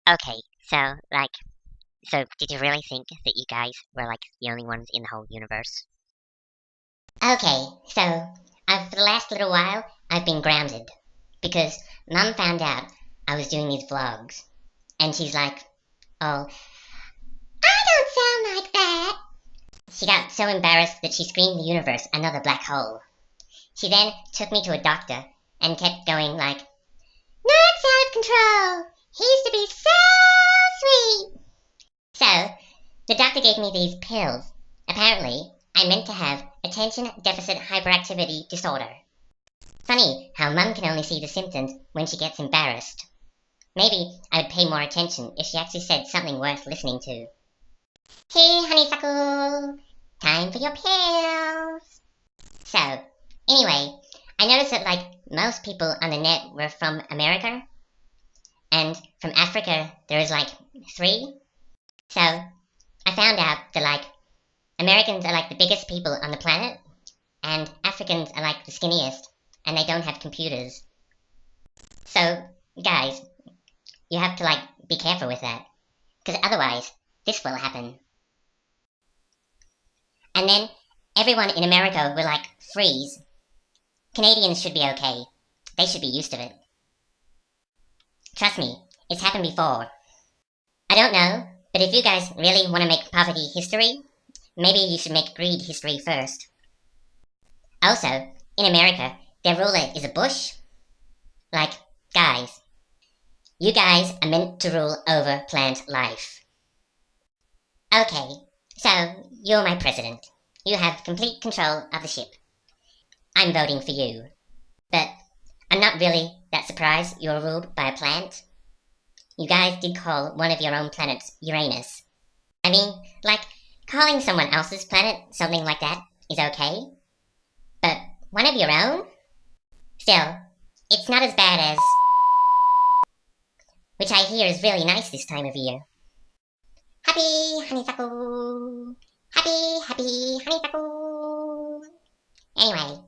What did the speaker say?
Okay, so did you really think that you guys were like the only ones in the whole universe? Okay, so for the last little while, I've been grounded because Mum found out I was doing these vlogs, and she's like, "Oh, I don't sound like that." She got so embarrassed that she screamed the universe another black hole. She then took me to a doctor and kept going like, "Nerds out of control. He used to be so sweet." So, the doctor gave me these pills. Apparently, I'm meant to have attention deficit hyperactivity disorder. Funny how Mum can only see the symptoms when she gets embarrassed. Maybe I would pay more attention if she actually said something worth listening to. Hey, honeysuckle! Time for your pills! So, anyway, I noticed that most people on the net were from America, and from Africa there was 3. So, I found out that Americans are the biggest people on the planet, and Africans are the skinniest, and they don't have computers. So, guys, you have to be careful with that, because otherwise this will happen. And then everyone in America will freeze. Canadians should be okay. They should be used to it. Trust me, it's happened before. I don't know, but if you guys really want to make poverty history, maybe you should make greed history first. Also, in America, their ruler is a Bush. Guys, you guys are meant to rule over plant life. Okay, so you're my president. You have complete control of the ship. I'm voting for you. But I'm not really that surprised you're ruled by a plant. You guys did call one of your own planets Uranus. I mean, calling someone else's planet something like that is okay. But one of your own? Still, it's not as bad as... which I hear is really nice this time of year. Happy honeysuckle! Happy honeysuckle! Anyway,